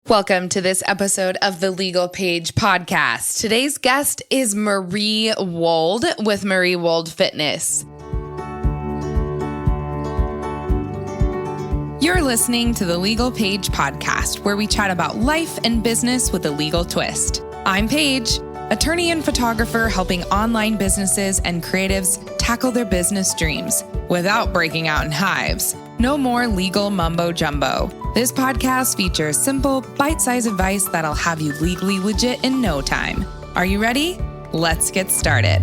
Welcome to this episode of the Legal Paige podcast. Today's guest is Marie Wold with Marie Wold Fitness. You're listening to the Legal Paige podcast, where we chat about life and business with a legal twist. I'm Paige, attorney and photographer helping online businesses and creatives tackle their business dreams without breaking out in hives. No more legal mumbo jumbo. This podcast features simple, bite-sized advice that'll have you legally legit in no time. Are you ready? Let's get started.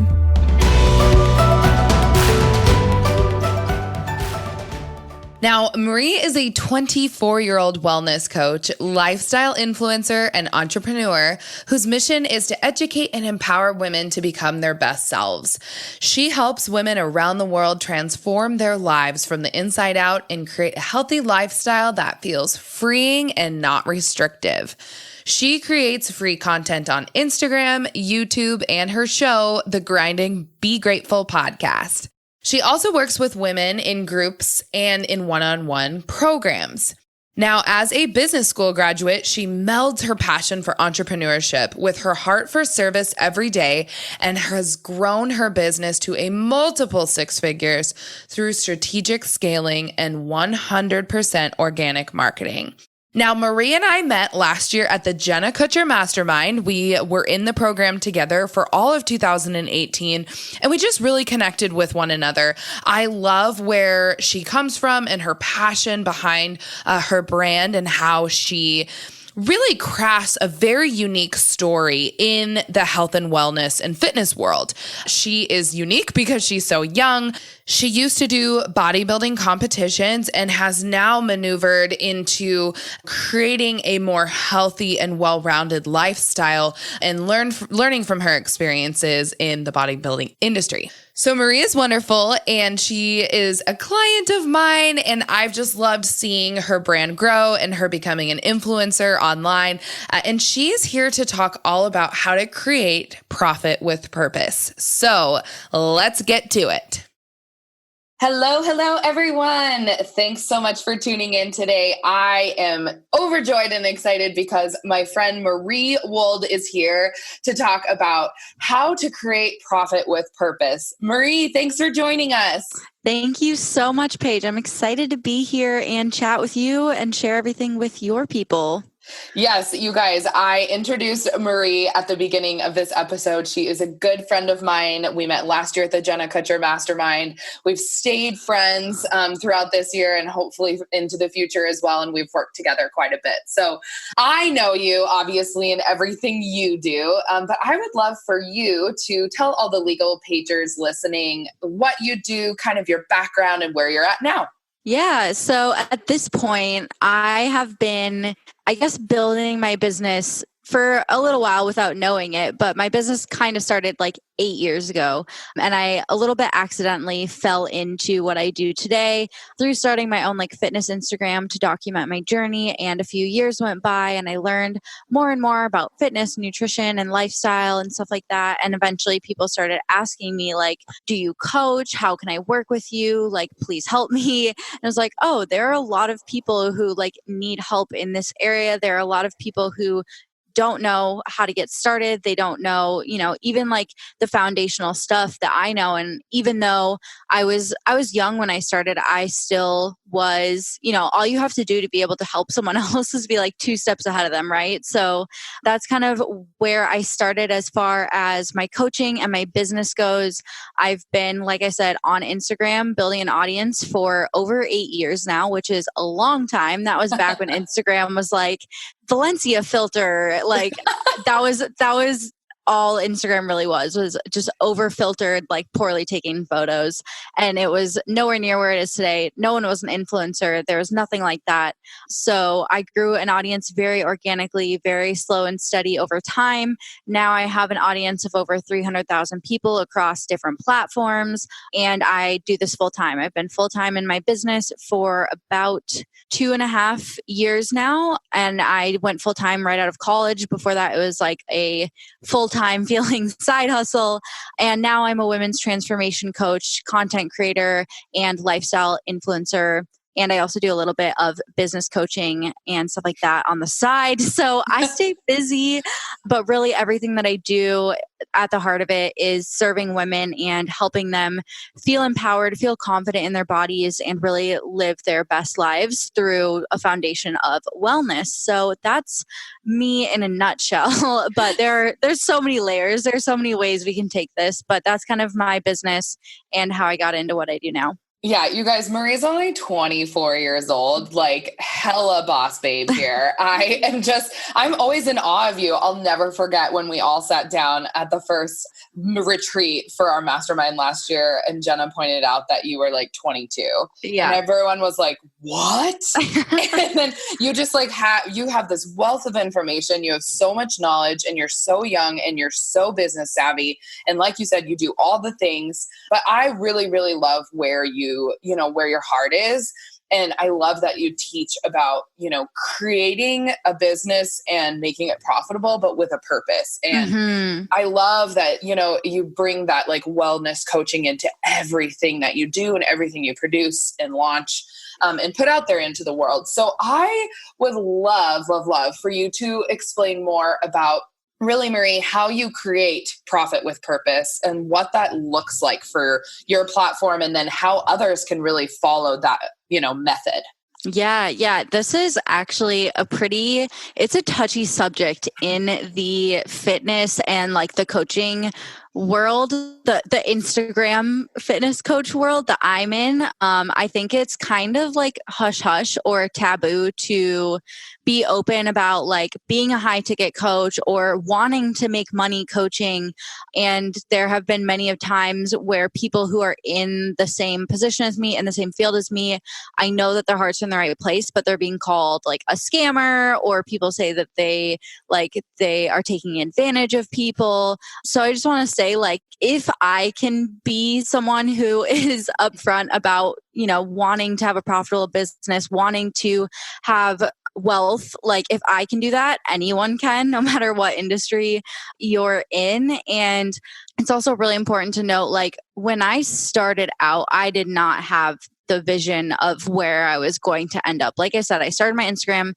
Now, Marie is a 24-year-old wellness coach, lifestyle influencer, and entrepreneur whose mission is to educate and empower women to become their best selves. She helps women around the world transform their lives from the inside out and create a healthy lifestyle that feels freeing and not restrictive. She creates free content on Instagram, YouTube, and her show, The Grinding Be Grateful podcast. She also works with women in groups and in one-on-one programs. Now, as a business school graduate, she melds her passion for entrepreneurship with her heart for service every day and has grown her business to a multiple six figures through strategic scaling and 100% organic marketing. Now, Marie and I met last year at the Jenna Kutcher Mastermind. We were in the program together for all of 2018, and we just really connected with one another. I love where she comes from and her passion behind her brand and how she really crafts a very unique story in the health and wellness and fitness world. She is unique because she's so young. She used to do bodybuilding competitions and has now maneuvered into creating a more healthy and well-rounded lifestyle and learning from her experiences in the bodybuilding industry. So Marie is wonderful, and she is a client of mine, and I've just loved seeing her brand grow and her becoming an influencer online. And she is here to talk all about how to create profit with purpose. So let's get to it. Hello, everyone. Thanks so much for tuning in today. I am overjoyed and excited because my friend Marie Wold is here to talk about how to create profit with purpose. Marie, thanks for joining us. Thank you so much, Paige. I'm excited to be here and chat with you and share everything with your people. Yes, you guys, I introduced Marie at the beginning of this episode. She is a good friend of mine. We met last year at the Jenna Kutcher Mastermind. We've stayed friends throughout this year and hopefully into the future as well. And we've worked together quite a bit. So I know you obviously in everything you do, but I would love for you to tell all the legal pagers listening what you do, kind of your background and where you're at now. Yeah. So at this point, I have been, building my business for a little while without knowing it, but my business kind of started like 8 years ago. And I a little bit accidentally fell into what I do today through starting my own fitness Instagram to document my journey. And a few years went by and I learned more and more about fitness, nutrition, and lifestyle and stuff like that. And eventually people started asking me do you coach? How can I work with you? Please help me. And I was like, oh, there are a lot of people who need help in this area. There are a lot of people who don't know how to get started. They don't know, even the foundational stuff that I know. And even though I was young when I started, I still was, all you have to do to be able to help someone else is be 2 steps ahead of them, right? So that's kind of where I started as far as my coaching and my business goes. I've been, like I said, on Instagram building an audience for over 8 years now, which is a long time. That was back when Instagram was Valencia filter. That was all Instagram really was just over filtered, poorly taken photos. And it was nowhere near where it is today. No one was an influencer. There was nothing like that. So I grew an audience very organically, very slow and steady over time. Now I have an audience of over 300,000 people across different platforms. And I do this full time. I've been full time in my business for about 2.5 years now. And I went full time right out of college. Before that, it was a full-time feeling side hustle. And now I'm a women's transformation coach, content creator, and lifestyle influencer And I also do a little bit of business coaching and stuff like that on the side. So I stay busy, but really everything that I do at the heart of it is serving women and helping them feel empowered, feel confident in their bodies, and really live their best lives through a foundation of wellness. So that's me in a nutshell. But there's so many layers. There's so many ways we can take this, but that's kind of my business and how I got into what I do now. Yeah, you guys, Marie's only 24 years old, like hella boss babe here. I'm always in awe of you. I'll never forget when we all sat down at the first retreat for our mastermind last year, and Jenna pointed out that you were like 22. Yeah. And everyone was like, what? And then you just like you have this wealth of information. You have so much knowledge, and you're so young, and you're so business savvy. And like you said, you do all the things, but I really, really love where where your heart is. And I love that you teach about, creating a business and making it profitable, but with a purpose. And I love that, you bring that like wellness coaching into everything that you do and everything you produce and launch and put out there into the world. So I would love for you to explain more about really, Marie, how you create profit with purpose and what that looks like for your platform, and then how others can really follow that, method. Yeah. This is actually it's a touchy subject in the fitness and like the coaching world, the Instagram fitness coach world that I'm in. I think it's kind of like hush hush or taboo to be open about like being a high ticket coach or wanting to make money coaching. And there have been many of times where people who are in the same position as me, in the same field as me, I know that their heart's in the right place, but they're being called like a scammer, or people say that they are taking advantage of people. So I just want to say, like, if I can be someone who is upfront about, wanting to have a profitable business, wanting to have wealth, like if I can do that, anyone can, no matter what industry you're in. And it's also really important to note, like when I started out, I did not have the vision of where I was going to end up. Like I said, I started my Instagram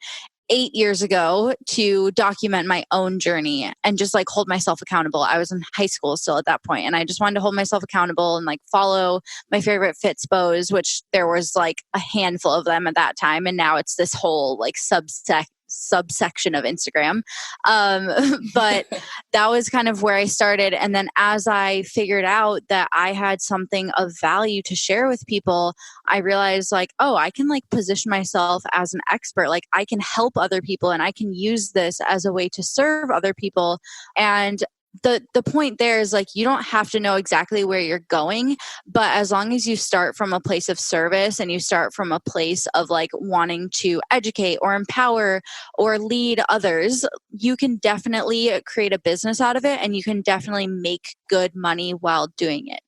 8 years ago to document my own journey and just like hold myself accountable. I was in high school still at that point, and I just wanted to hold myself accountable and like follow my favorite Fitspos, which there was like a handful of them at that time. And now it's this whole like subsection of Instagram. But that was kind of where I started. And then as I figured out that I had something of value to share with people, I realized like, oh, I can like position myself as an expert. Like I can help other people, and I can use this as a way to serve other people. And the point there is like, you don't have to know exactly where you're going, but as long as you start from a place of service and you start from a place of like wanting to educate or empower or lead others, you can definitely create a business out of it, and you can definitely make good money while doing it.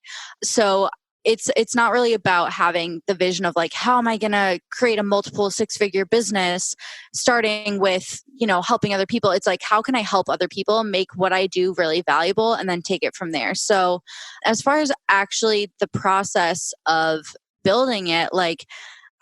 So it's not really about having the vision of like, how am I going to create a multiple 6-figure business starting with, helping other people. It's like, how can I help other people make what I do really valuable, and then take it from there. So as far as actually the process of building it, like,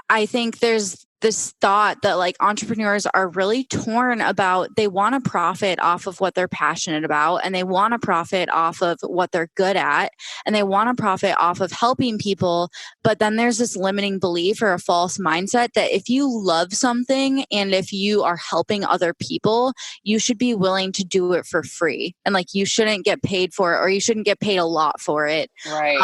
I think there's this thought that like entrepreneurs are really torn about, they want to profit off of what they're passionate about, and they want to profit off of what they're good at, and they want to profit off of helping people. But then there's this limiting belief or a false mindset that if you love something and if you are helping other people, you should be willing to do it for free. And like, you shouldn't get paid for it, or you shouldn't get paid a lot for it. Right.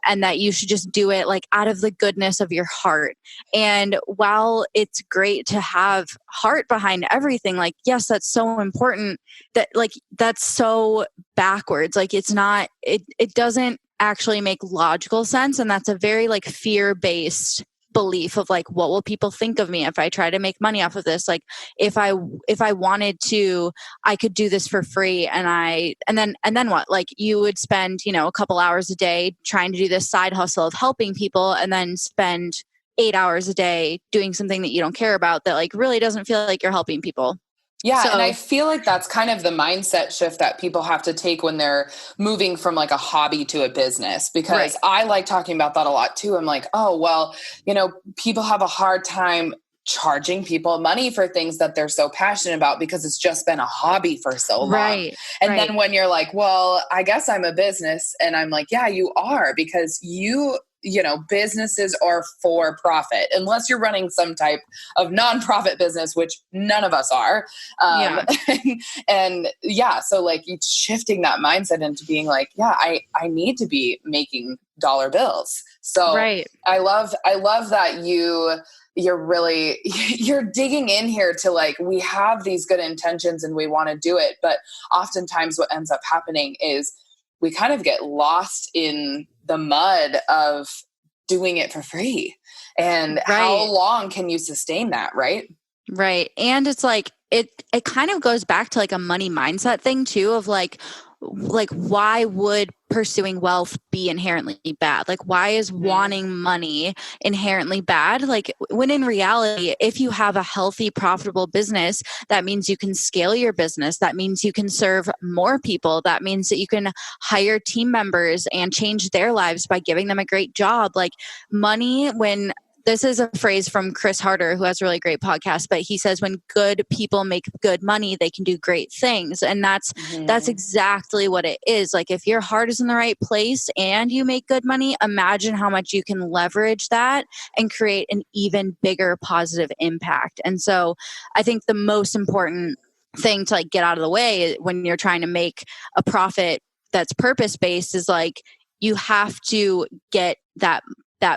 And that you should just do it like out of the goodness of your heart. And while it's great to have heart behind everything, like, yes, that's so important, that like, that's so backwards. Like it doesn't actually make logical sense. And that's a very like fear-based belief of like, what will people think of me if I try to make money off of this? Like if I wanted to, I could do this for free. And then what? Like you would spend, a couple hours a day trying to do this side hustle of helping people, and then spend 8 hours a day doing something that you don't care about, that like really doesn't feel like you're helping people. Yeah. And I So, feel like that's kind of the mindset shift that people have to take when they're moving from like a hobby to a business, right. because I like talking about that a lot too. I'm like, oh, well, people have a hard time charging people money for things that they're so passionate about because it's just been a hobby for so long. Right. And Right. then when you're like, well, I guess I'm a business, and I'm like, yeah, you are, because businesses are for profit unless you're running some type of nonprofit business, which none of us are. um, Yeah. and yeah, so like it's shifting that mindset into being like, yeah, I need to be making dollar bills. So Right. I love that you're really you're digging in here to like, we have these good intentions and we want to do it, but oftentimes what ends up happening is we kind of get lost in the mud of doing it for free. And how Right. long can you sustain that, right? Right. And it's like it kind of goes back to like a money mindset thing too, of like why would pursuing wealth be inherently bad? Like why is wanting money inherently bad? Like when in reality, if you have a healthy, profitable business, that means you can scale your business. That means you can serve more people. That means that you can hire team members and change their lives by giving them a great job. Like money, when this is a phrase from Chris Harder, who has a really great podcast, but he says when good people make good money, they can do great things. And that's Mhm. exactly what it is. Like if your heart is in the right place and you make good money, imagine how much you can leverage that and create an even bigger positive impact. And so I think the most important thing to like get out of the way when you're trying to make a profit that's purpose based is like you have to get that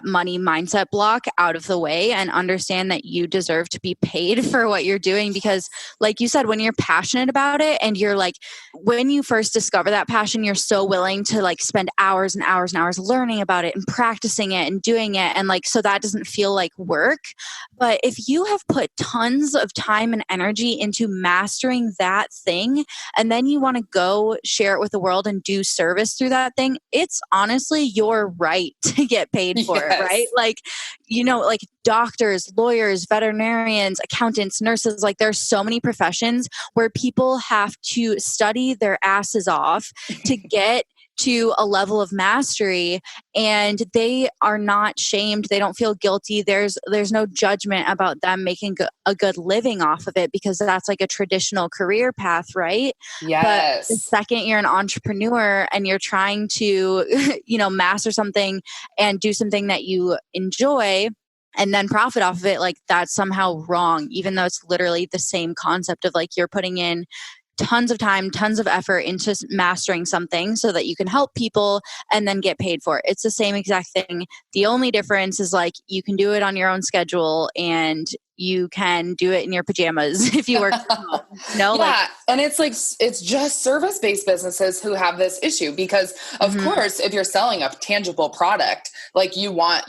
money mindset block out of the way and understand that you deserve to be paid for what you're doing. Because like you said, when you're passionate about it and you're like, when you first discover that passion, you're so willing to like spend hours and hours and hours learning about it and practicing it and doing it. And like, so that doesn't feel like work. But if you have put tons of time and energy into mastering that thing, and then you want to go share it with the world and do service through that thing, it's honestly your right to get paid for it, right? Yes. Like, like doctors, lawyers, veterinarians, accountants, nurses, like there's so many professions where people have to study their asses off to get to a level of mastery, and they are not shamed, they don't feel guilty, there's no judgment about them making a good living off of it, because that's like a traditional career path, right? But the Yes. second you're an entrepreneur and you're trying to master something and do something that you enjoy and then profit off of it, like that's somehow wrong, even though it's literally the same concept of like you're putting in tons of time, tons of effort into mastering something so that you can help people and then get paid for it. It's the same exact thing. The only difference is like you can do it on your own schedule and you can do it in your pajamas if you work from home. Like, Yeah. And it's like, it's just service-based businesses who have this issue because of mhm, course, if you're selling a tangible product, like you want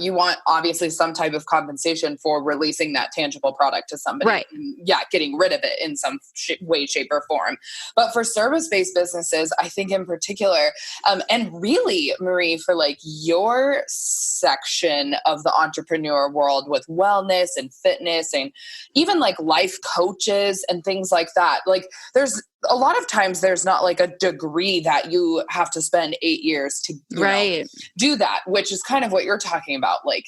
obviously some type of compensation for releasing that tangible product to somebody. right. And yeah, getting rid of it in some way, shape or form. But for service-based businesses, I think in particular, and really Marie, for like your section of the entrepreneur world with wellness and fitness and even like life coaches and things like that. Like there's a lot of times there's not like a degree that you have to spend 8 years to, Right. do that, which is kind of what you're talking about. Like,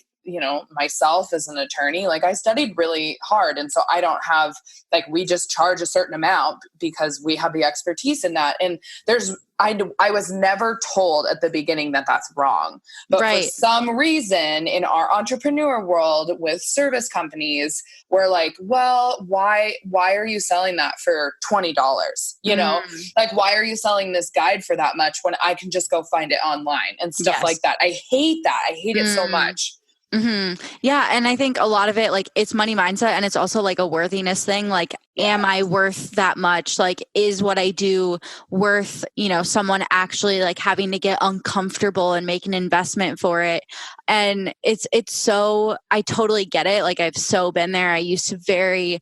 myself as an attorney, like I studied really hard. And so I don't have, like, we just charge a certain amount because we have the expertise in that. And I was never told at the beginning that that's wrong. But for Right. some reason in our entrepreneur world with service companies, we're like, well, why are you selling that for $20? Mm, Like, why are you selling this guide for that much when I can just go find it online and stuff yes. like that? I hate that. I hate it so Mm. much. Yeah. And I think a lot of it, like, it's money mindset and it's also like a worthiness thing. Like, am I Yes. worth that much? Like, is what I do worth, someone actually like having to get uncomfortable and make an investment for it? And it's so, I totally get it. Like, I've so been there. I used to very,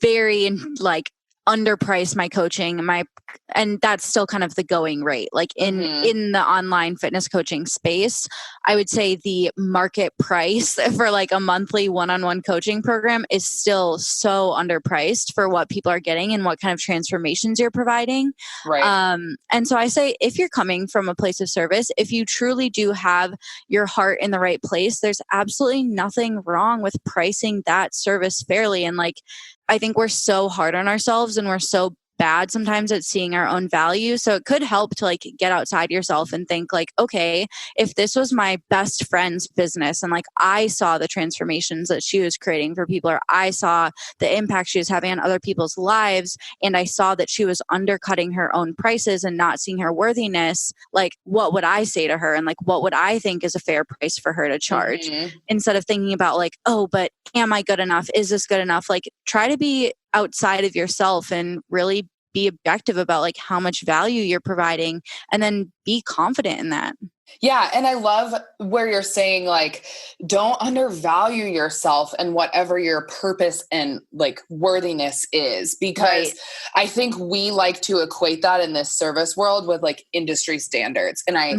very like underprice my coaching, and that's still kind of the going rate. Like in the online fitness coaching space, I would say the market price for like a monthly one-on-one coaching program is still so underpriced for what people are getting and what kind of transformations you're providing. Right. And so I say, if you're coming from a place of service, if you truly do have your heart in the right place, there's absolutely nothing wrong with pricing that service fairly. And like, I think we're so hard on ourselves and we're so bad sometimes at seeing our own value. So it could help to like get outside yourself and think like, okay, if this was my best friend's business and like I saw the transformations that she was creating for people, or I saw the impact she was having on other people's lives, and I saw that she was undercutting her own prices and not seeing her worthiness, like what would I say to her? And like, what would I think is a fair price for her to charge? Instead of thinking about like, oh, but am I good enough? Is this good enough? Like, try to be outside of yourself and really be objective about like how much value you're providing, and then be confident in that. Yeah. And I love where you're saying like, don't undervalue yourself and whatever your purpose and like worthiness is, because I think we like to equate that in this service world with like industry standards. And I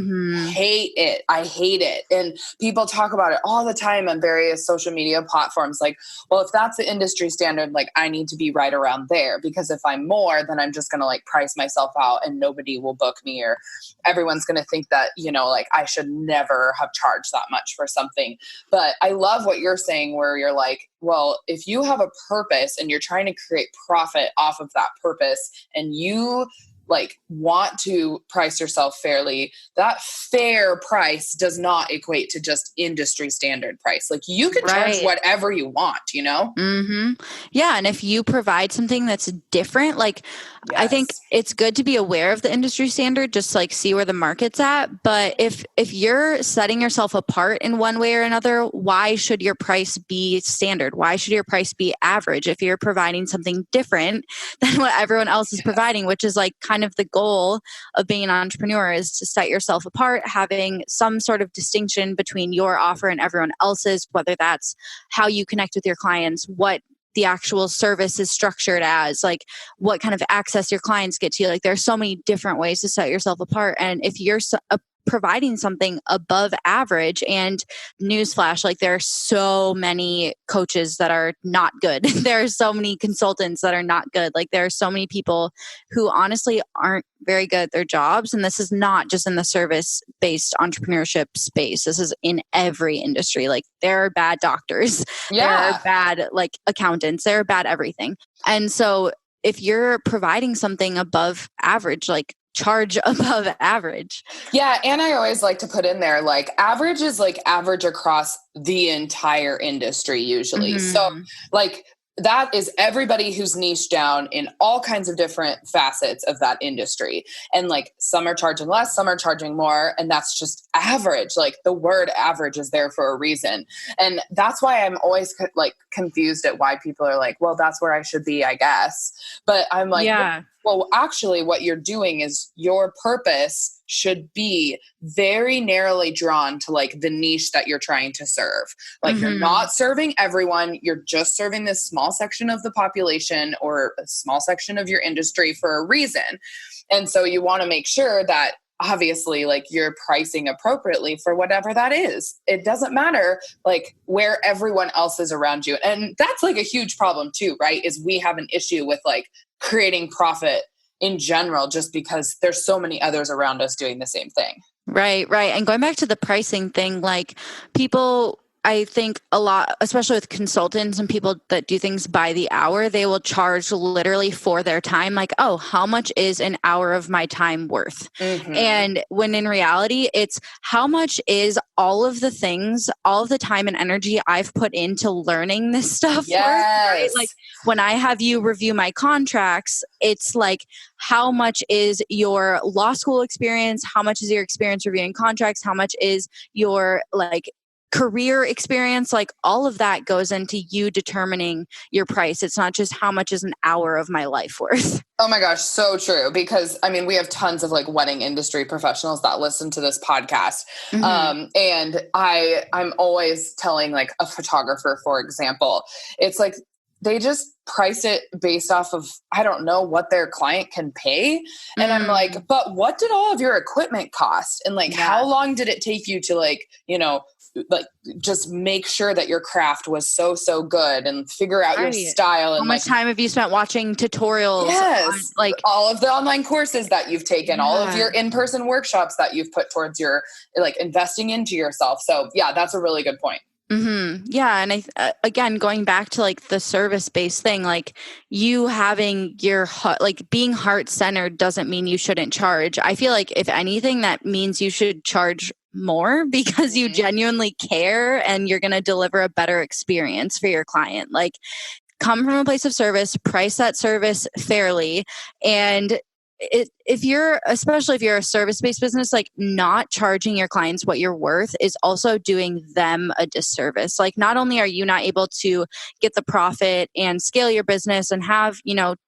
hate it. I hate it. And people talk about it all the time on various social media platforms. Like, well, if that's the industry standard, like I need to be right around there, because if I'm more, then I'm just going to like price myself out and nobody will book me, or everyone's going to think that, you know, like I should never have charged that much for something. But I love what you're saying, where you're like, well, if you have a purpose and you're trying to create profit off of that purpose, and you like want to price yourself fairly, that fair price does not equate to just industry standard price. Like you can charge whatever you want, you know? Yeah. And if you provide something that's different, like I think it's good to be aware of the industry standard, just like see where the market's at. But if you're setting yourself apart in one way or another, why should your price be standard? Why should your price be average if you're providing something different than what everyone else is providing, which is like kind of the goal of being an entrepreneur, is to set yourself apart, having some sort of distinction between your offer and everyone else's, whether that's how you connect with your clients, what the actual service is structured as, like what kind of access your clients get to. Like there are so many different ways to set yourself apart. And if you're providing something above average, and newsflash, like there are so many coaches that are not good. There are so many consultants that are not good. Like there are so many people who honestly aren't very good at their jobs. And this is not just in the service-based entrepreneurship space. This is in every industry. Like there are bad doctors, there are bad like accountants, there are bad everything. And so if you're providing something above average, like charge above average. Yeah. And I always like to put in there, like average is like average across the entire industry usually. So like that is everybody who's niched down in all kinds of different facets of that industry. And like some are charging less, some are charging more. And that's just average. Like the word average is there for a reason. And that's why I'm always like confused at why people are like, well, that's where I should be, I guess. But I'm like, well, actually what you're doing is your purpose should be very narrowly drawn to like the niche that you're trying to serve. Like you're not serving everyone. You're just serving this small section of the population or a small section of your industry for a reason. And so you want to make sure that obviously like you're pricing appropriately for whatever that is. It doesn't matter like where everyone else is around you. And that's like a huge problem too, right? Is we have an issue with like creating profit in general, just because there's so many others around us doing the same thing. Right. And going back to the pricing thing, like people, I think a lot, especially with consultants and people that do things by the hour, they will charge literally for their time. Like, oh, how much is an hour of my time worth? And when in reality, it's how much is all of the things, all of the time and energy I've put into learning this stuff worth, right? Like when I have you review my contracts, it's like, how much is your law school experience? How much is your experience reviewing contracts? How much is your like career experience? Like all of that goes into you determining your price. It's not just how much is an hour of my life worth. Oh my gosh, so true. Because I mean, we have tons of like wedding industry professionals that listen to this podcast. And I'm always telling like a photographer, for example, it's like, they just price it based off of, I don't know what their client can pay. And I'm like, but what did all of your equipment cost? And like, how long did it take you to like, like just make sure that your craft was so good and figure out your style? And how much time have you spent watching tutorials? Yes. On, like all of the online courses that you've taken, all of your in-person workshops that you've put towards your like investing into yourself. So yeah, that's a really good point. Mm-hmm. Yeah. And again, going back to like the service-based thing, like you having your like being heart-centered doesn't mean you shouldn't charge. I feel like if anything, that means you should charge more because you genuinely care and you're going to deliver a better experience for your client. Like come from a place of service, price that service fairly. And especially if you're a service-based business, like not charging your clients what you're worth is also doing them a disservice. Like not only are you not able to get the profit and scale your business and have,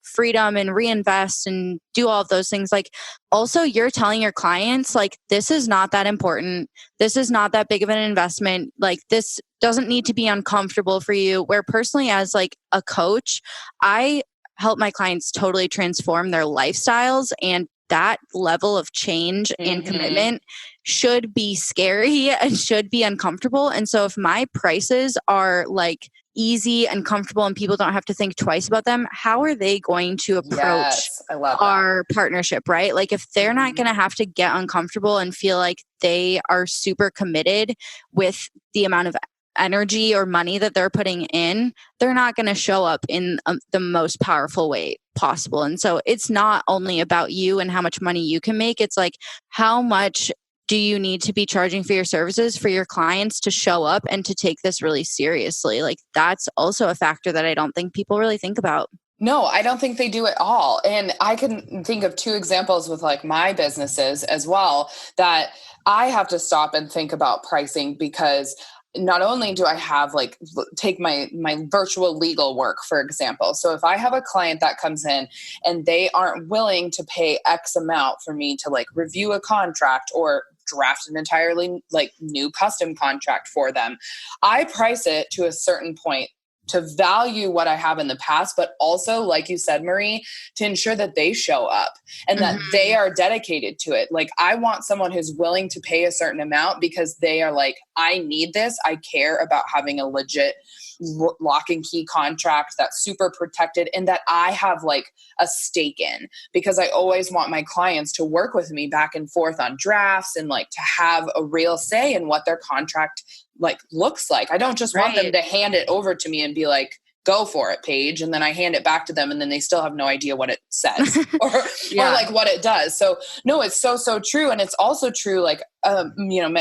freedom and reinvest and do all of those things, like also you're telling your clients like, this is not that important. This is not that big of an investment. Like this doesn't need to be uncomfortable for you. Where personally as like a coach, I help my clients totally transform their lifestyles, and that level of change and commitment should be scary and should be uncomfortable. And so if my prices are like easy and comfortable and people don't have to think twice about them, how are they going to approach our partnership, right? Like if they're not going to have to get uncomfortable and feel like they are super committed with the amount of energy or money that they're putting in, they're not going to show up in the most powerful way possible. And so it's not only about you and how much money you can make. It's like, how much do you need to be charging for your services for your clients to show up and to take this really seriously? Like that's also a factor that I don't think people really think about. No, I don't think they do at all. And I can think of 2 examples with like my businesses as well that I have to stop and think about pricing, because not only do I have like take my virtual legal work, for example. So if I have a client that comes in and they aren't willing to pay X amount for me to like review a contract or draft an entirely like new custom contract for them, I price it to a certain point to value what I have in the past, but also, like you said, Marie, to ensure that they show up and that they are dedicated to it. Like I want someone who's willing to pay a certain amount because they are like, I need this. I care about having a legit lock and key contract that's super protected and that I have like a stake in, because I always want my clients to work with me back and forth on drafts and like to have a real say in what their contract like looks like. I don't just want them to hand it over to me and be like, go for it, Paige. And then I hand it back to them and then they still have no idea what it says or like what it does. So no, it's so true. And it's also true. Like,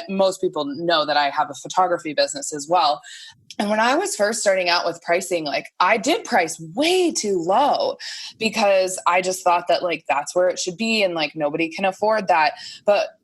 most people know that I have a photography business as well. And when I was first starting out with pricing, like I did price way too low because I just thought that like, that's where it should be. And like, nobody can afford that.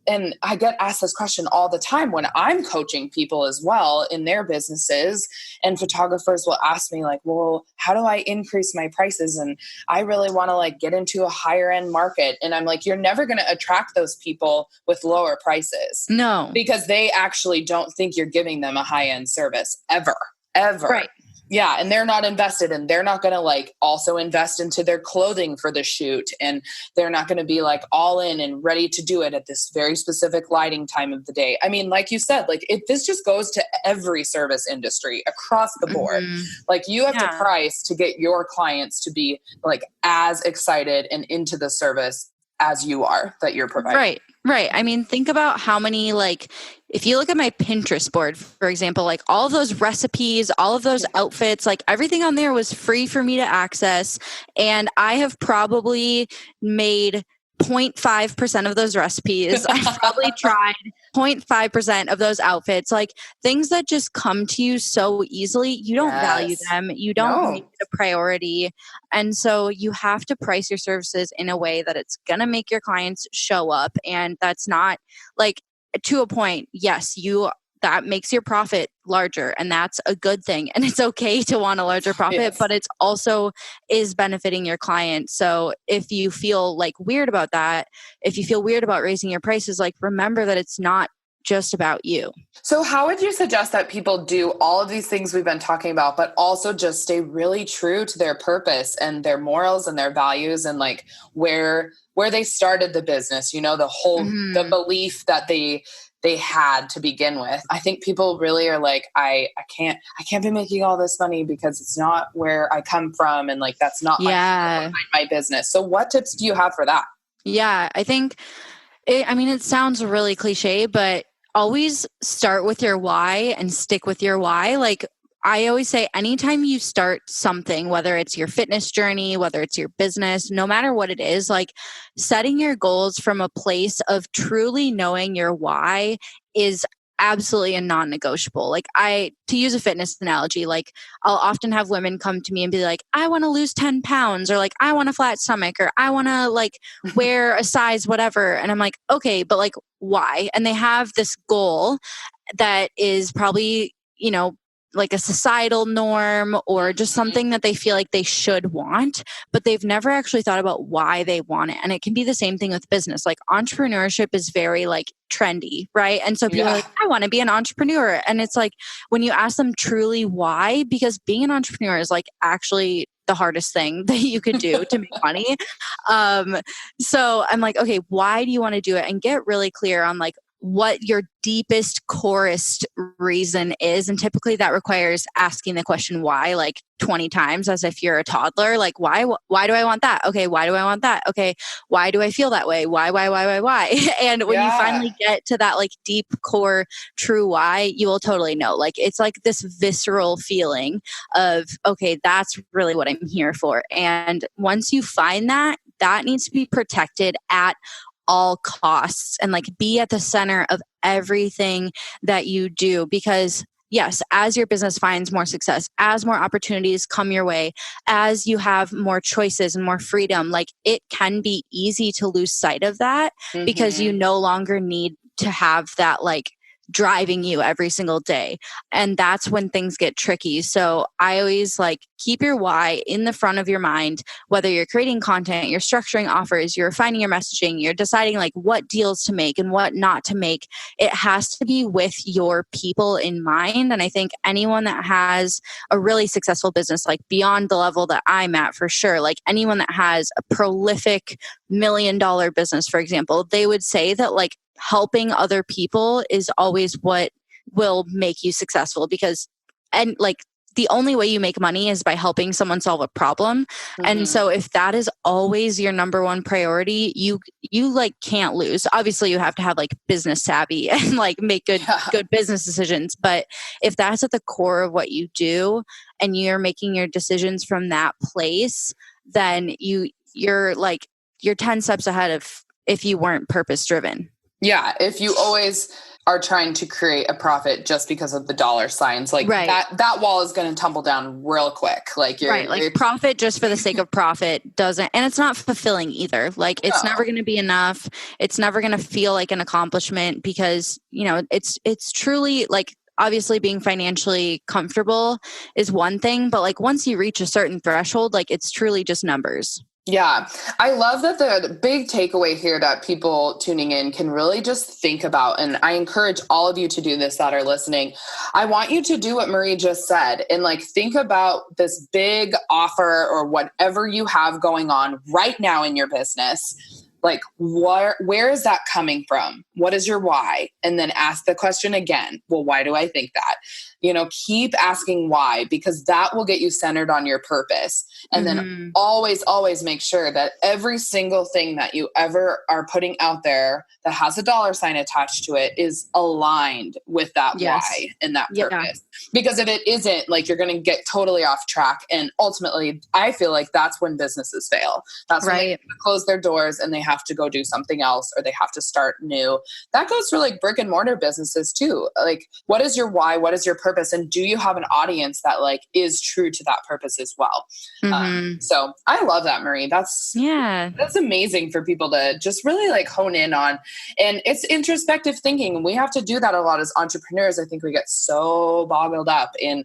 And I get asked this question all the time when I'm coaching people as well in their businesses, and photographers will ask me like, well, how do I increase my prices? And I really want to like get into a higher end market. And I'm like, you're never going to attract those people with lower prices. No, because they actually don't think you're giving them a high end service ever. Right. Yeah. And they're not invested, and they're not going to like also invest into their clothing for the shoot. And they're not going to be like all in and ready to do it at this very specific lighting time of the day. I mean, like you said, like this just goes to every service industry across the board. Like you have to price to get your clients to be like as excited and into the service as you are that you're providing. Right. I mean, think about how many, like, if you look at my Pinterest board, for example, like all of those recipes, all of those outfits, like everything on there was free for me to access. And I have probably made 0.5% of those recipes. I've probably tried 0.5% of those outfits, like things that just come to you so easily. You don't value them. You don't make it a priority. And so you have to price your services in a way that it's going to make your clients show up. And that's not like, to a point, yes, that makes your profit larger, and that's a good thing. And it's okay to want a larger profit, but it's also is benefiting your client. So if you feel like weird about that, if you feel weird about raising your prices, like remember that it's not just about you. So how would you suggest that people do all of these things we've been talking about, but also just stay really true to their purpose and their morals and their values and like where they started the business, you know, the whole, the belief that they had to begin with? I think people really are like, I can't be making all this money because it's not where I come from. And like, that's not my business. So what tips do you have for that? Yeah, I think, it sounds really cliche, but always start with your why and stick with your why. Like I always say, anytime you start something, whether it's your fitness journey, whether it's your business, no matter what it is, like setting your goals from a place of truly knowing your why is absolutely a non-negotiable. Like to use a fitness analogy, like I'll often have women come to me and be like, I want to lose 10 pounds, or like, I want a flat stomach, or I want to like wear a size, whatever. And I'm like, okay, but like why? And they have this goal that is probably, like a societal norm or just something that they feel like they should want, but they've never actually thought about why they want it. And it can be the same thing with business. Like entrepreneurship is very like trendy, right? And so people are like, I want to be an entrepreneur. And it's like, when you ask them truly why, because being an entrepreneur is like actually the hardest thing that you could do to make money. So I'm like, okay, why do you want to do it? And get really clear on like what your deepest, corest reason is. And typically that requires asking the question why like 20 times as if you're a toddler. Like, why do I want that? Okay, why do I want that? Okay, why do I feel that way? Why? And when you finally get to that like deep core true why, you will totally know. Like it's like this visceral feeling of, okay, that's really what I'm here for. And once you find that, that needs to be protected at all costs and like be at the center of everything that you do. Because yes, as your business finds more success, as more opportunities come your way, as you have more choices and more freedom, like it can be easy to lose sight of that because you no longer need to have that like driving you every single day. And that's when things get tricky. So I always like keep your why in the front of your mind, whether you're creating content, you're structuring offers, you're refining your messaging, you're deciding like what deals to make and what not to make. It has to be with your people in mind. And I think anyone that has a really successful business, like beyond the level that I'm at for sure, like anyone that has a prolific $1 million business, for example, they would say that like helping other people is always what will make you successul, because and like the only way you make money is by helping someone solve a problem. And so if that is always your number one priority, you like can't lose. Obviously you have to have like business savvy and like make good business decisions. But if that's at the core of what you do and you're making your decisions from that place, then you're 10 steps ahead of if you weren't purpose driven. Yeah, if you always are trying to create a profit just because of the dollar signs, like that wall is going to tumble down real quick. Like profit just for the sake of profit doesn't, and it's not fulfilling either. Like it's never going to be enough. It's never going to feel like an accomplishment because, it's truly like, obviously being financially comfortable is one thing, but like once you reach a certain threshold, like it's truly just numbers. Yeah. I love that the big takeaway here that people tuning in can really just think about. And I encourage all of you to do this that are listening. I want you to do what Marie just said and like think about this big offer or whatever you have going on right now in your business. Like where is that coming from? What is your why? And then ask the question again. Well, why do I think that? Keep asking why, because that will get you centered on your purpose. And then always, always make sure that every single thing that you ever are putting out there that has a dollar sign attached to it is aligned with that why and that purpose. Because if it isn't, like you're going to get totally off track. And ultimately, I feel like that's when businesses fail. That's when they close their doors and they have to go do something else or they have to start new. That goes for like brick and mortar businesses too. Like, what is your why? What is your purpose? purpose? And do you have an audience that like is true to that purpose as well? So I love that, Marie. That's amazing for people to just really like hone in on. And it's introspective thinking. We have to do that a lot as entrepreneurs. I think we get so boggled up in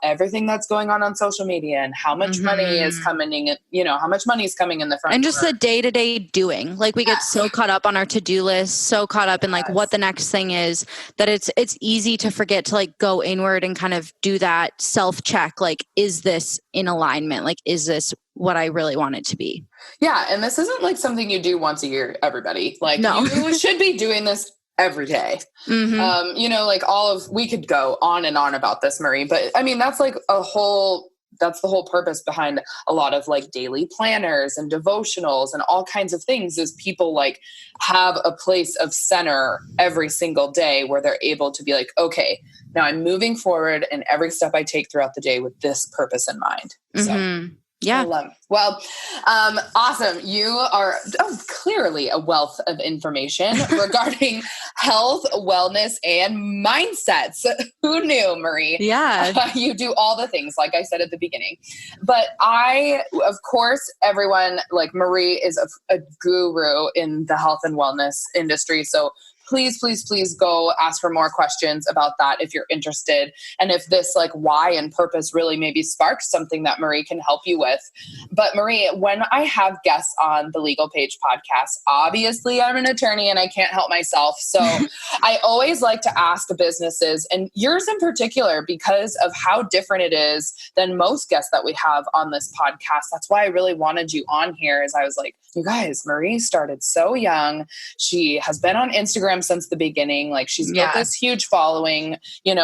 everything that's going on social media and how much money is coming in, how much money is coming in the front. And just the day-to-day doing. Like we get so caught up on our to-do list, so caught up in like what the next thing is, that it's easy to forget to like go inward and kind of do that self-check. Like, is this in alignment? Like, is this what I really want it to be? Yeah. And this isn't like something you do once a year, everybody. Like no. You should be doing this every day. Like we could go on and on about this, Marie, but I mean, that's like that's the whole purpose behind a lot of like daily planners and devotionals and all kinds of things, is people like have a place of center every single day where they're able to be like, okay, now I'm moving forward and every step I take throughout the day with this purpose in mind. So yeah. I love it. Well, awesome. You are clearly a wealth of information regarding health, wellness, and mindsets. Who knew, Marie? Yeah. You do all the things, like I said at the beginning. But of course, everyone, like Marie is a guru in the health and wellness industry. So please, please, please go ask her more questions about that if you're interested. And if this like why and purpose really maybe sparks something that Marie can help you with. But Marie, when I have guests on the Legal Paige podcast, obviously I'm an attorney and I can't help myself. So I always like to ask businesses, and yours in particular, because of how different it is than most guests that we have on this podcast. That's why I really wanted you on here, is I was like, you guys, Marie started so young. She has been on Instagram since the beginning. Like she's built this huge following,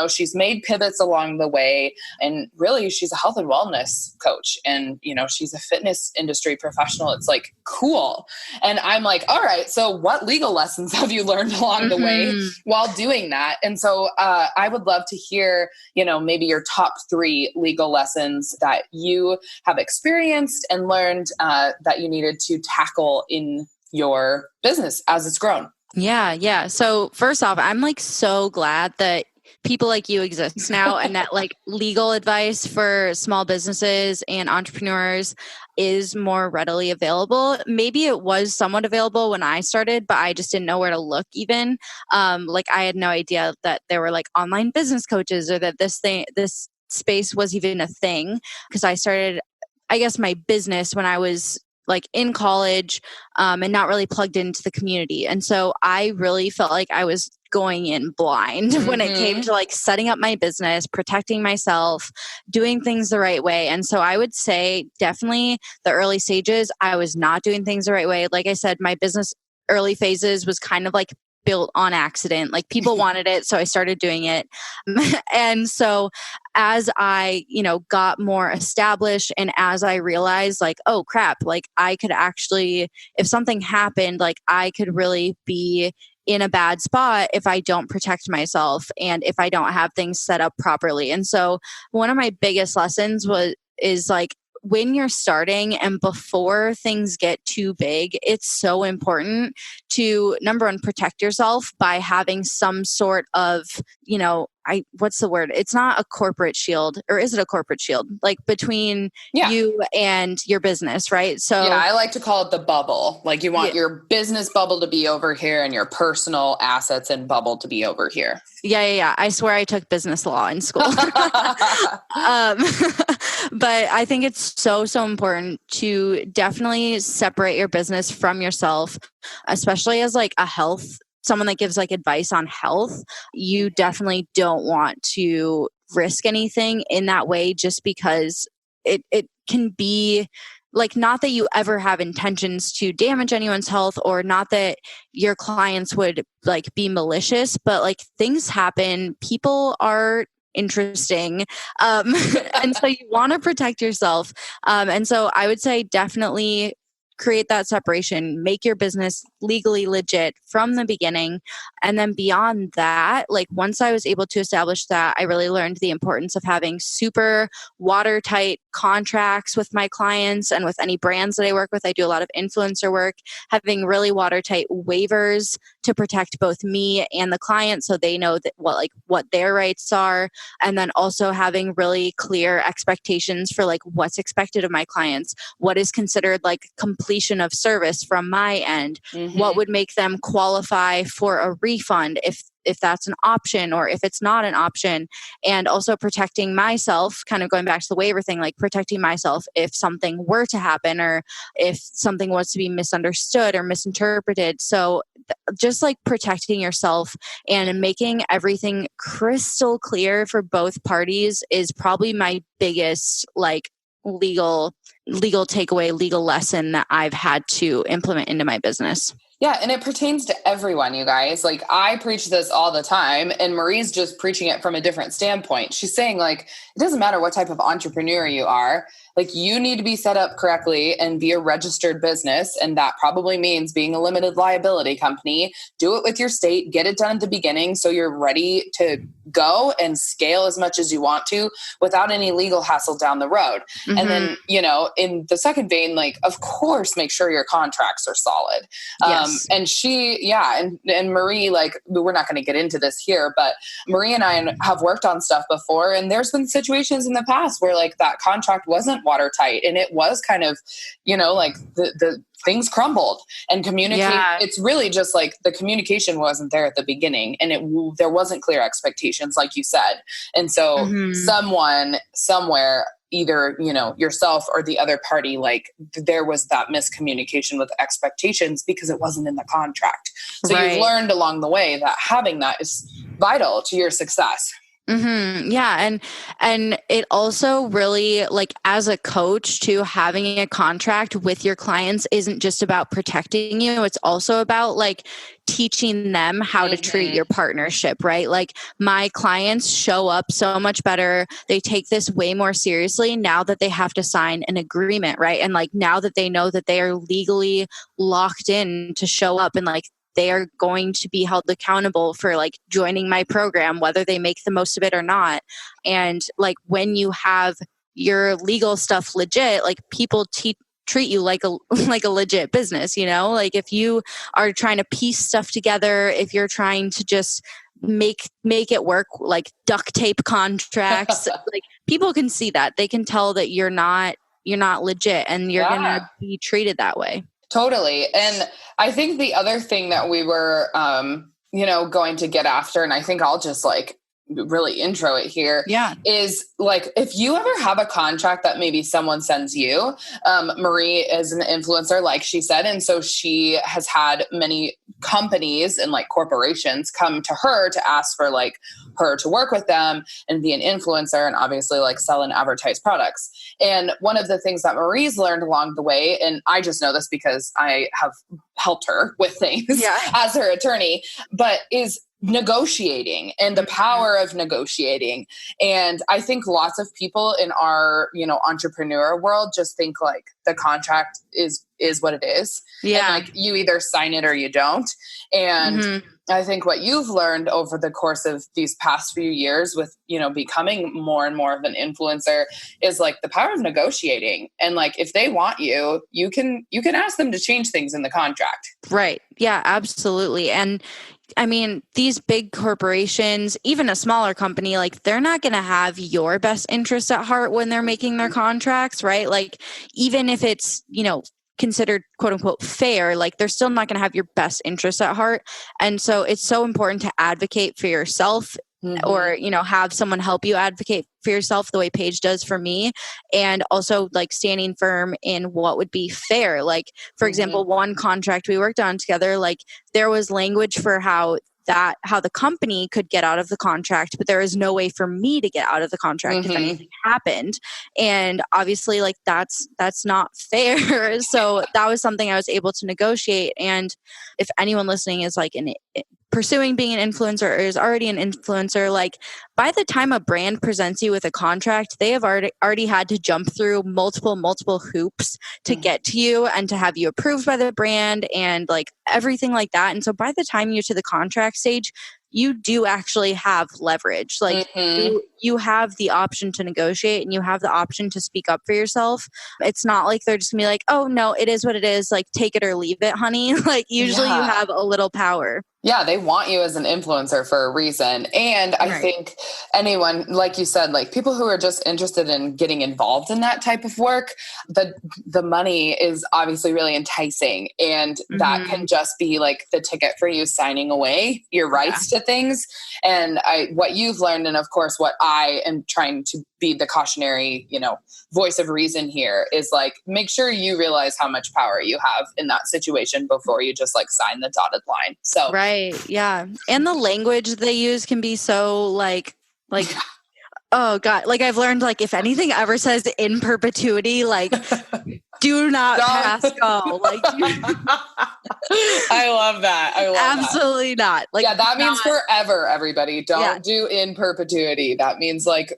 she's made pivots along the way, and really she's a health and wellness coach, and, she's a fitness industry professional. It's like, cool. And I'm like, all right, so what legal lessons have you learned along the way while doing that? And so I would love to hear, maybe your top 3 legal lessons that you have experienced and learned that you needed to tackle in your business as it's grown. Yeah. So first off, I'm like so glad that people like you exist now, and that like legal advice for small businesses and entrepreneurs is more readily available. Maybe it was somewhat available when I started, but I just didn't know where to look even. Like I had no idea that there were like online business coaches, or that this space was even a thing, because I started, I guess, my business when I was like in college and not really plugged into the community. And so I really felt like I was going in blind when it came to like setting up my business, protecting myself, doing things the right way. And so I would say definitely the early stages, I was not doing things the right way. Like I said, my business early phases was kind of like built on accident. Like people wanted it, so I started doing it. And so as I, got more established, and as I realized like, oh crap, like I could actually, if something happened, like I could really be in a bad spot if I don't protect myself and if I don't have things set up properly. And so one of my biggest lessons is like, when you're starting and before things get too big, it's so important to, number one, protect yourself by having some sort of, what's the word? It's not a corporate shield, or is it a corporate shield? Like between you and your business, right? So I like to call it the bubble. Like you want your business bubble to be over here and your personal assets and bubble to be over here. Yeah. I swear I took business law in school. But I think it's so important to definitely separate your business from yourself, especially as like someone that gives like advice on health. You definitely don't want to risk anything in that way, just because it can be like, not that you ever have intentions to damage anyone's health, or not that your clients would like be malicious, but like things happen. People are interesting. And so you want to protect yourself. And so I would say definitely create that separation, make your business legally legit from the beginning. And then beyond that, like once I was able to establish that, I really learned the importance of having super watertight contracts with my clients and with any brands that I work with. I do a lot of influencer work, having really watertight waivers to protect both me and the client so they know that what their rights are. And then also having really clear expectations for like what's expected of my clients, what is considered like completion of service from my end, what would make them qualify for a refund if that's an option or if it's not an option. And also protecting myself, kind of going back to the waiver thing, like protecting myself if something were to happen or if something was to be misunderstood or misinterpreted. So just like protecting yourself and making everything crystal clear for both parties is probably my biggest like legal takeaway, legal lesson that I've had to implement into my business. Yeah. And it pertains to everyone, you guys. Like I preach this all the time and Marie's just preaching it from a different standpoint. She's saying like, it doesn't matter what type of entrepreneur you are. Like you need to be set up correctly and be a registered business. And that probably means being a limited liability company. Do it with your state, get it done at the beginning so you're ready to go and scale as much as you want to without any legal hassle down the road. And then, in the second vein, like, of course, make sure your contracts are solid. Yes. And and Marie, like, we're not going to get into this here, but Marie and I have worked on stuff before. And there's been situations in the past where like that contract wasn't watertight and it was kind of, like the things crumbled and communicate. Yeah. It's really just like the communication wasn't there at the beginning and there wasn't clear expectations, like you said. And so someone somewhere, either, yourself or the other party, like there was that miscommunication with expectations because it wasn't in the contract. So you've learned along the way that having that is vital to your success. Yeah. And it also really, like, as a coach too, having a contract with your clients isn't just about protecting you. It's also about like teaching them how to treat your partnership, right? Like my clients show up so much better. They take this way more seriously now that they have to sign an agreement, right? And like now that they know that they are legally locked in to show up and like they are going to be held accountable for like joining my program, whether they make the most of it or not. And like when you have your legal stuff legit, like people treat you like a legit business, like if you are trying to piece stuff together, if you're trying to just make it work, like duct tape contracts, like people can see that. They can tell that you're not legit and you're going to be treated that way. Totally. And I think the other thing that we were, going to get after, and I think I'll just like really intro it here, is like, if you ever have a contract that maybe someone sends you, Marie is an influencer, like she said. And so she has had many companies and like corporations come to her to ask for like her to work with them and be an influencer and obviously like sell and advertise products. And one of the things that Marie's learned along the way, and I just know this because I have helped her with things as her attorney, but is negotiating and the power of negotiating. And I think lots of people in our, entrepreneur world just think like the contract is what it is. Yeah. And like you either sign it or you don't. And I think what you've learned over the course of these past few years with, becoming more and more of an influencer is like the power of negotiating. And like, if they want you, you can ask them to change things in the contract. Right. Yeah, absolutely. And I mean, these big corporations, even a smaller company, like they're not going to have your best interests at heart when they're making their contracts, right? Like even if it's, considered quote unquote fair, like they're still not going to have your best interests at heart. And so it's so important to advocate for yourself or, have someone help you advocate for yourself the way Paige does for me. And also like standing firm in what would be fair. Like, for example, one contract we worked on together, like there was language for how the company could get out of the contract, but there is no way for me to get out of the contract if anything happened. And obviously like that's not fair. So that was something I was able to negotiate. And if anyone listening is like pursuing being an influencer or is already an influencer, like by the time a brand presents you with a contract, they have already had to jump through multiple hoops to get to you and to have you approved by the brand and like everything like that. And so by the time you're to the contract stage, you do actually have leverage. Like you have the option to negotiate and you have the option to speak up for yourself. It's not like they're just gonna be like, oh no, it is what it is. Like take it or leave it, honey. Like usually you have a little power. Yeah, they want you as an influencer for a reason. And I think anyone, like you said, like people who are just interested in getting involved in that type of work, the money is obviously really enticing. And that can just be like the ticket for you signing away your rights to things. And what you've learned, and of course, what I am trying to be the cautionary, voice of reason here is like, make sure you realize how much power you have in that situation before you just like sign the dotted line. So, yeah. And the language they use can be so like, oh God, like I've learned like if anything ever says in perpetuity, like do not pass go. Like I love that. Absolutely not. Like that means forever, everybody. Don't do in perpetuity. That means like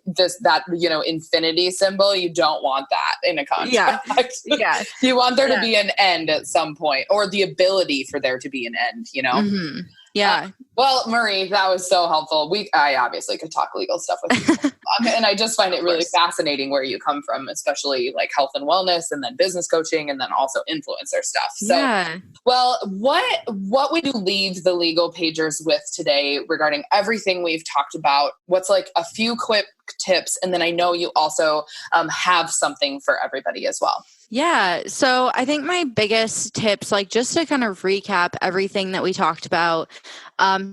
infinity symbol. You don't want that in a contract. Yeah. You want there to be an end at some point, or the ability for there to be an end, Yeah. Well, Marie, that was so helpful. I obviously could talk legal stuff with you. And I just find it really fascinating where you come from, especially like health and wellness and then business coaching and then also influencer stuff. So, well, what would you leave the legal pagers with today regarding everything we've talked about? What's like a few quick tips? And then I know you also have something for everybody as well. Yeah. So I think my biggest tips, like just to kind of recap everything that we talked about,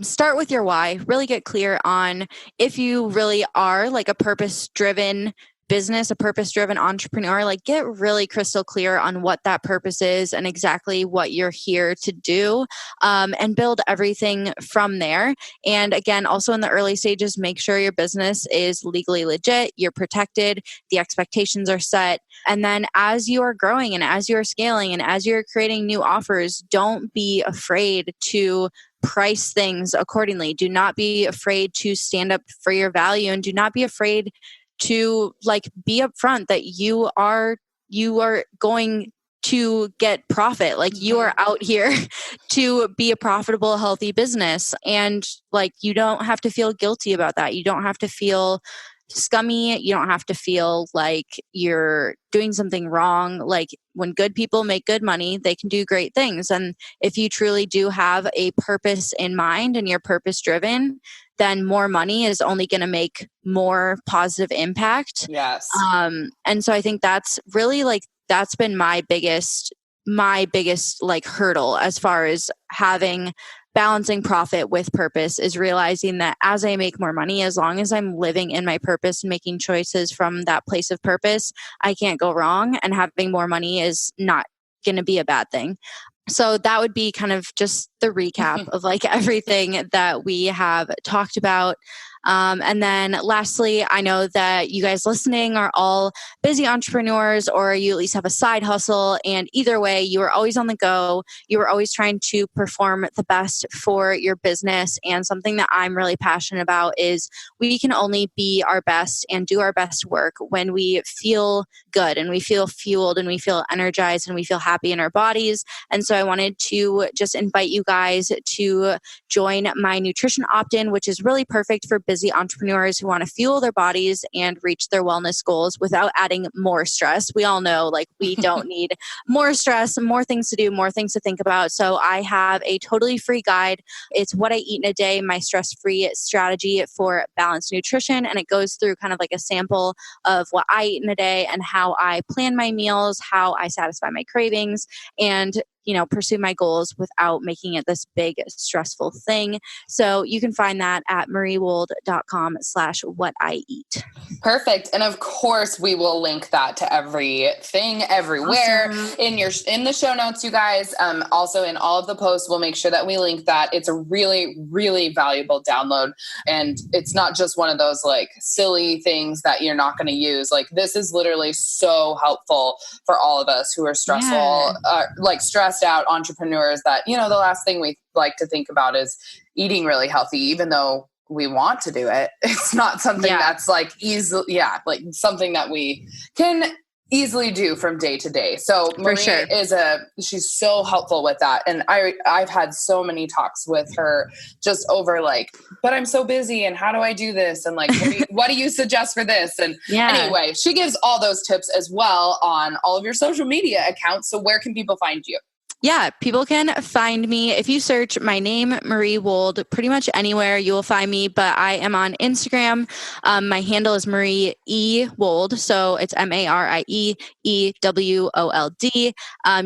start with your why, really get clear on if you really are like a purpose-driven business, a purpose-driven entrepreneur, like get really crystal clear on what that purpose is and exactly what you're here to do, and build everything from there. And again, also in the early stages, make sure your business is legally legit, you're protected, the expectations are set. And then as you are growing and as you're scaling and as you're creating new offers, don't be afraid to price things accordingly. Do not be afraid to stand up for your value, and do not be afraid to like be upfront that you are going to get profit. Like you are out here to be a profitable, healthy business. And like, you don't have to feel guilty about that. You don't have to feel scummy. You don't have to feel like you're doing something wrong. Like when good people make good money, they can do great things. And if you truly do have a purpose in mind and you're purpose driven, then more money is only going to make more positive impact. Yes. And so I think that's really like, that's been my biggest like hurdle as far as balancing profit with purpose, is realizing that as I make more money, as long as I'm living in my purpose and making choices from that place of purpose, I can't go wrong. And having more money is not going to be a bad thing. So that would be kind of just the recap of like everything that we have talked about. And then lastly, I know that you guys listening are all busy entrepreneurs, or you at least have a side hustle. And either way, you are always on the go. You are always trying to perform the best for your business. And something that I'm really passionate about is we can only be our best and do our best work when we feel good and we feel fueled and we feel energized and we feel happy in our bodies. And so I wanted to just invite you guys to join my nutrition opt-in, which is really perfect for busy entrepreneurs who want to fuel their bodies and reach their wellness goals without adding more stress. We all know like we don't need more stress, more things to do, more things to think about. So I have a totally free guide. It's What I Eat in a Day, my stress-free strategy for balanced nutrition. And it goes through kind of like a sample of what I eat in a day and how I plan my meals, how I satisfy my cravings, and pursue my goals without making it this big stressful thing. So you can find that at mariewold.com/whatieat. Perfect. And of course we will link that to everything everywhere. Awesome. in the show notes, you guys. Also in all of the posts, we'll make sure that we link that. It's a really, really valuable download. And it's not just one of those like silly things that you're not going to use. Like this is literally so helpful for all of us who are stressful, like stressed stressed out entrepreneurs that, the last thing we like to think about is eating really healthy, even though we want to do it. It's not something that's like easily, like something that we can easily do from day to day. So Marie she's so helpful with that. And I've had so many talks with her just over like, but I'm so busy and how do I do this? And like, what do you suggest for this? And anyway, she gives all those tips as well on all of your social media accounts. So where can people find you? Yeah, people can find me. If you search my name, Marie Wold, pretty much anywhere you will find me, but I am on Instagram. My handle is Marie E. Wold. So it's MarieEWold.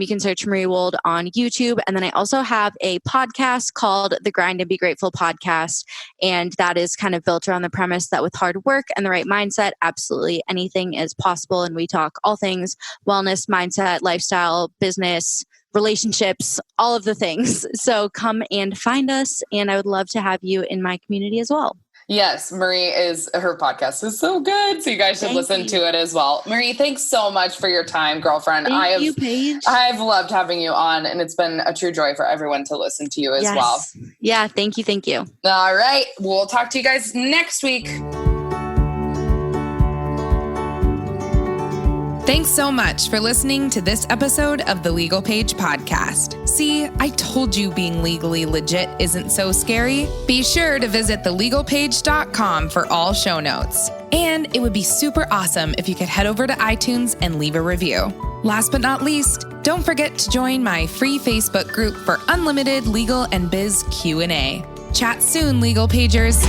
You can search Marie Wold on YouTube. And then I also have a podcast called The Grind and Be Grateful podcast. And that is kind of built around the premise that with hard work and the right mindset, absolutely anything is possible. And we talk all things wellness, mindset, lifestyle, business, relationships, all of the things. So come and find us. And I would love to have you in my community as well. Yes, her podcast is so good. So you guys should listen to it as well. Marie, thanks so much for your time, girlfriend. Thank you, Paige. I've loved having you on, and it's been a true joy for everyone to listen to you as well. Yeah, thank you. Thank you. All right. We'll talk to you guys next week. Thanks so much for listening to this episode of the Legal Paige podcast. See, I told you being legally legit isn't so scary. Be sure to visit thelegalpage.com for all show notes. And it would be super awesome if you could head over to iTunes and leave a review. Last but not least, don't forget to join my free Facebook group for unlimited legal and biz Q&A. Chat soon, Legal Pagers.